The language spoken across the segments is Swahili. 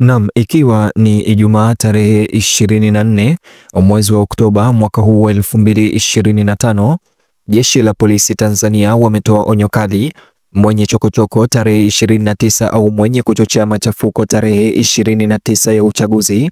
Naam, ikiwa ni Ijumaa tarehe 24 mwezi wa Oktoba mwaka huu wa 2025, Jeshi la Polisi Tanzania wametoa onyo kali: mwenye chokochoko tarehe 29 au mwenye kuchochea machafuko tarehe 29 ya uchaguzi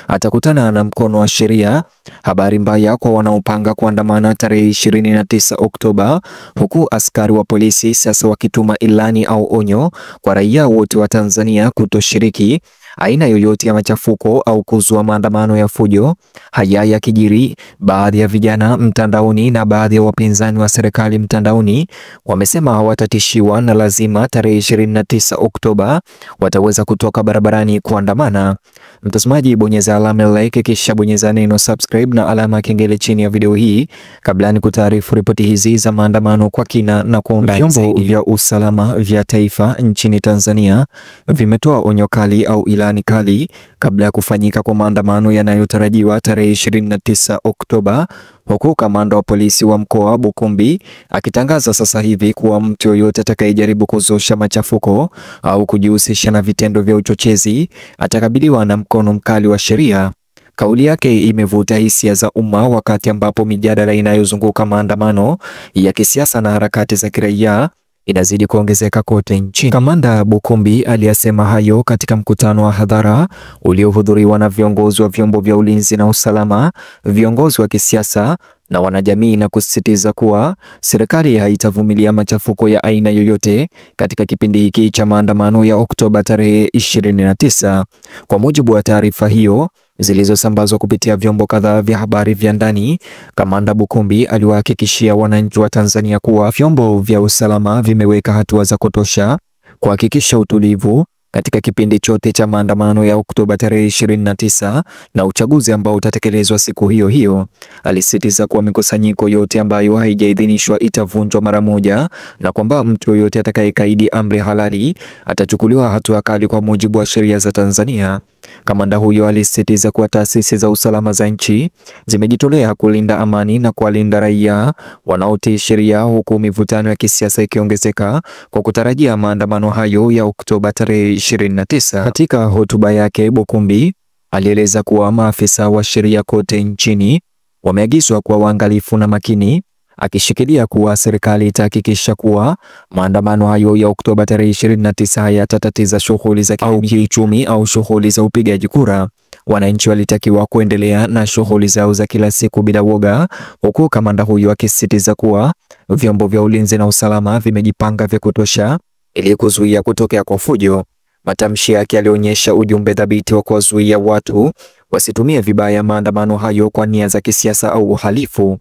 atakutana na mkono wa sheria. Habari mbaya kwa wanaopanga kuandamana tarehe 29 Oktoba, huku askari wa polisi sasa wakituma ilani au onyo kwa raia wote wa Tanzania kutoshiriki aina yoyote ya machafuko au kuzua maandamano ya fujo. Haya yakijiri, baadhi ya vijana mtandaoni na baadhi ya wapinzani wa serikali mtandaoni wamesema hawatatishiwa na lazima tarehe 29 Oktoba wataweza kutoka barabarani kuandamana. Mtazamaji, bonyeza alama like kisha bonyeza neno subscribe na alama ya kengele chini ya video hii kabla ni kutaarifu ripoti hizi za maandamano kwa kina na kwa undani. Vyombo vya usalama vya taifa nchini Tanzania vimetoa onyo kali au ilani kali kabla ya kufanyika kwa maandamano yanayotarajiwa tarehe 29 Oktoba, huku kamanda wa polisi wa mkoa wa Bukombe akitangaza sasa hivi kuwa mtu yoyote atakayejaribu kuzusha machafuko au kujihusisha na vitendo vya uchochezi atakabiliwa na mkono mkali wa sheria. Kauli yake imevuta hisia za umma wakati ambapo mijadala inayozunguka maandamano ya kisiasa na harakati za kiraia inazidi kuongezeka kote nchini. Kamanda Bukombe aliyasema hayo katika mkutano wa hadhara uliohudhuriwa na viongozi wa vyombo vya ulinzi na usalama, viongozi wa kisiasa na wanajamii, na kusisitiza kuwa serikali haitavumilia machafuko ya aina yoyote katika kipindi hiki cha maandamano ya Oktoba tarehe 29. Kwa mujibu wa taarifa hiyo zilizosambazwa kupitia vyombo kadhaa vya habari vya ndani, Kamanda Bukombe aliwahakikishia wananchi wa Tanzania kuwa vyombo vya usalama vimeweka hatua za kutosha kuhakikisha utulivu katika kipindi chote cha maandamano ya Oktoba tarehe 29 na uchaguzi ambao utatekelezwa siku hiyo hiyo. Alisisitiza kuwa mikusanyiko yote ambayo haijaidhinishwa itavunjwa mara moja na kwamba mtu yoyote atakayekaidi amri halali atachukuliwa hatua kali kwa mujibu wa sheria za Tanzania. Kamanda huyo alisisitiza kuwa taasisi za usalama za nchi zimejitolea kulinda amani na kuwalinda raia wanaotii sheria, huku mivutano ya kisiasa ikiongezeka kwa kutarajia maandamano hayo ya Oktoba tarehe 29. Katika hotuba yake, Bukombe alieleza kuwa maafisa wa sheria kote nchini wameagizwa kuwa waangalifu na makini, akishikilia kuwa serikali itahakikisha kuwa maandamano hayo ya Oktoba tarehe 29 hayatatatiza shughuli za kiuchumi au shughuli za upigaji kura. Wananchi walitakiwa kuendelea na shughuli zao za kila siku bila woga, huku kamanda huyo akisisitiza kuwa vyombo vya ulinzi na usalama vimejipanga vya kutosha ili kuzuia kutokea kwa fujo. Matamshi yake yalionyesha ujumbe thabiti wa kuwazuia watu wasitumie vibaya maandamano hayo kwa nia za kisiasa au uhalifu.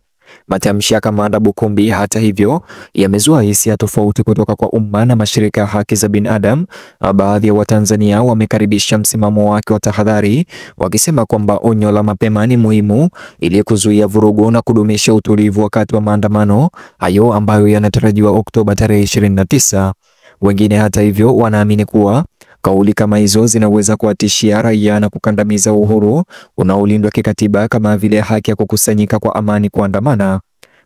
Matamshi ya Kamanda Bukombe, hata hivyo, yamezua hisia tofauti kutoka kwa umma na mashirika ya haki za binadamu. Baadhi ya Watanzania wamekaribisha msimamo wake wa tahadhari, wakisema kwamba onyo la mapema ni muhimu ili kuzuia vurugu na kudumisha utulivu wakati wa maandamano hayo ambayo yanatarajiwa Oktoba tarehe 29. Wengine hata hivyo wanaamini kuwa kauli kama hizo zinaweza kuwatishia raia na kukandamiza uhuru unaolindwa kikatiba kama vile haki ya kukusanyika kwa amani, kuandamana.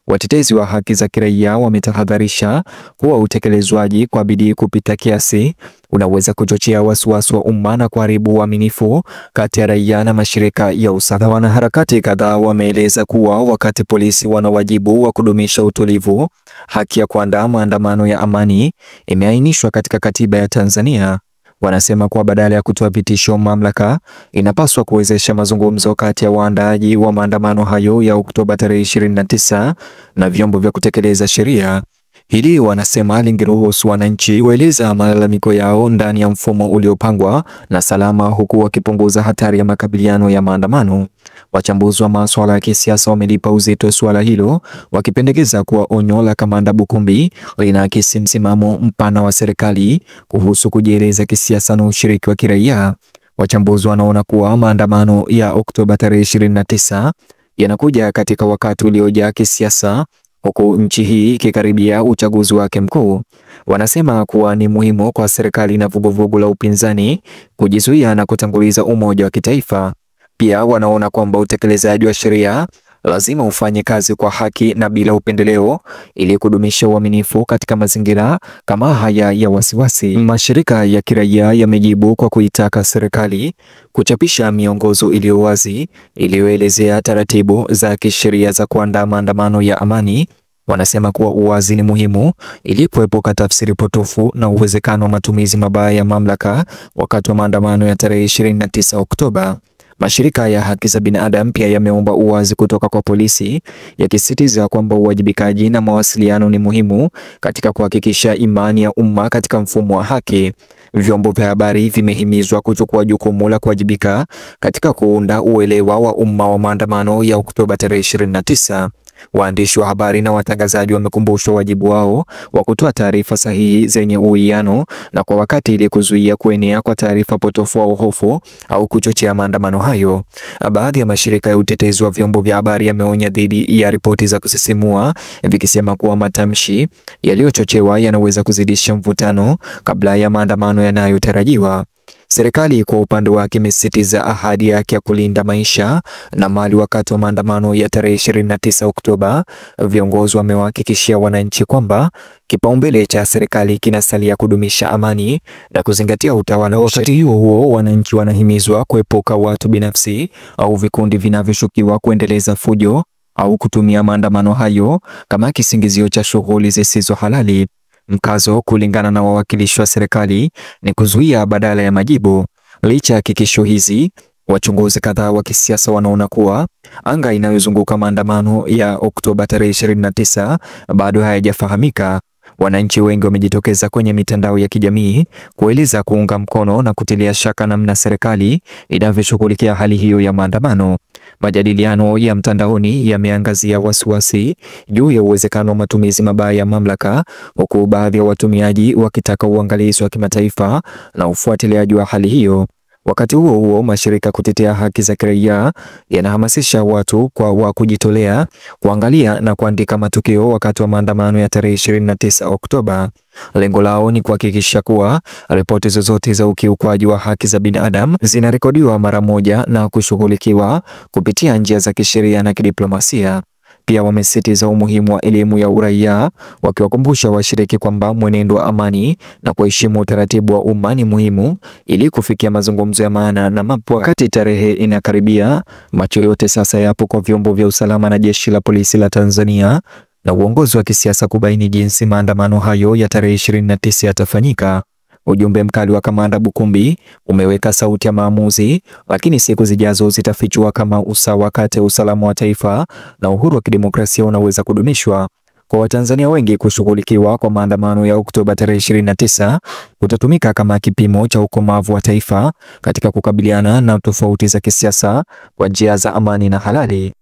Watetezi wa haki za kiraia wametahadharisha kuwa utekelezwaji kwa bidii kupita kiasi unaweza kuchochea wasiwasi wa umma na kuharibu uaminifu kati ya raia na mashirika ya usalama. Wanaharakati kadhaa wameeleza kuwa wakati polisi wana wajibu wa kudumisha utulivu, haki ya kuandaa maandamano ya amani imeainishwa katika katiba ya Tanzania. Wanasema kuwa badala ya kutoa vitisho, mamlaka inapaswa kuwezesha mazungumzo kati ya waandaaji wa maandamano hayo ya Oktoba tarehe 29 na vyombo vya kutekeleza sheria. Hili wanasema lingeruhusu wananchi waeleza malalamiko yao ndani ya mfumo uliopangwa na salama, huku wakipunguza hatari ya makabiliano ya maandamano. Wachambuzi wa masuala ya kisiasa wamelipa uzito suala hilo, wakipendekeza kuwa onyo la Kamanda Bukombe linaakisi msimamo mpana wa serikali kuhusu kujieleza kisiasa na ushiriki wa kiraia. Wachambuzi wanaona kuwa maandamano ya Oktoba tarehe 29 yanakuja katika wakati uliojaa kisiasa, huku nchi hii ikikaribia uchaguzi wake mkuu. Wanasema kuwa ni muhimu kwa serikali na vuguvugu la upinzani kujizuia na kutanguliza umoja wa kitaifa. Pia wanaona kwamba utekelezaji wa sheria lazima ufanye kazi kwa haki na bila upendeleo ili kudumisha uaminifu katika mazingira kama haya ya wasiwasi. Mashirika ya kiraia yamejibu kwa kuitaka serikali kuchapisha miongozo iliyo wazi iliyoelezea taratibu za kisheria za kuandaa maandamano ya amani. Wanasema kuwa uwazi ni muhimu ili kuepuka tafsiri potofu na uwezekano wa matumizi mabaya ya mamlaka wakati wa maandamano ya tarehe 29 Oktoba. Mashirika ya haki za binadamu pia yameomba uwazi kutoka kwa polisi, yakisisitiza kwamba uwajibikaji na mawasiliano ni muhimu katika kuhakikisha imani ya umma katika mfumo wa haki. Vyombo vya habari vimehimizwa kuchukua jukumu la kuwajibika katika kuunda uelewa wa umma wa maandamano ya Oktoba tarehe 29. Waandishi wa habari na watangazaji wamekumbushwa wajibu wao wa kutoa taarifa sahihi zenye uwiano na kwa wakati ili kuzuia kuenea kwa taarifa potofu au hofu au kuchochea maandamano hayo. Baadhi ya mashirika ya utetezi wa vyombo vya habari yameonya dhidi ya ripoti za kusisimua, vikisema kuwa matamshi yaliyochochewa yanaweza kuzidisha mvutano kabla ya maandamano yanayotarajiwa. Serikali kwa upande wake imesisitiza ahadi yake ya kulinda maisha na mali wakati wa maandamano ya tarehe 29 Oktoba. Viongozi wamewahakikishia wananchi kwamba kipaumbele cha serikali kinasalia kudumisha amani na kuzingatia utawala. Wakati huo, wananchi wanahimizwa kuepuka watu binafsi au vikundi vinavyoshukiwa kuendeleza fujo au kutumia maandamano hayo kama kisingizio cha shughuli zisizo halali. Mkazo, kulingana na wawakilishi wa serikali, ni kuzuia badala ya majibu. Licha ya hakikisho hizi, wachunguzi kadhaa wa kisiasa wanaona kuwa anga inayozunguka maandamano ya Oktoba tarehe 29 bado hayajafahamika. Wananchi wengi wamejitokeza kwenye mitandao ya kijamii kueleza kuunga mkono na kutilia shaka namna serikali inavyoshughulikia hali hiyo ya maandamano. Majadiliano ya mtandaoni yameangazia wasiwasi juu ya uwezekano wa matumizi mabaya ya mamlaka, huku baadhi ya watumiaji wakitaka uangalizi wa kimataifa na ufuatiliaji wa hali hiyo. Wakati huo huo, mashirika kutetea haki za kiraia yanahamasisha watu wa kujitolea kuangalia na kuandika matukio wakati wa maandamano ya tarehe 29 Oktoba. Lengo lao ni kuhakikisha kuwa ripoti zozote za ukiukwaji wa haki za binadamu zinarekodiwa mara moja na kushughulikiwa kupitia njia za kisheria na kidiplomasia. Pia wamesisitiza umuhimu wa elimu ya uraia, wakiwakumbusha washiriki kwamba mwenendo wa amani na kuheshimu utaratibu wa umma ni muhimu ili kufikia mazungumzo ya maana na mapya. Wakati tarehe inakaribia, macho yote sasa yapo kwa vyombo vya usalama na jeshi la polisi la Tanzania na uongozi wa kisiasa kubaini jinsi maandamano hayo ya tarehe 29 yatafanyika. Ujumbe mkali wa Kamanda Bukumbi umeweka sauti ya maamuzi, lakini siku zijazo zitafichua kama usawa kati ya usalama wa taifa na uhuru wa kidemokrasia unaweza kudumishwa. Kwa Watanzania wengi, kushughulikiwa kwa maandamano ya Oktoba tarehe 29 kutatumika kama kipimo cha ukomavu wa taifa katika kukabiliana na tofauti za kisiasa kwa njia za amani na halali.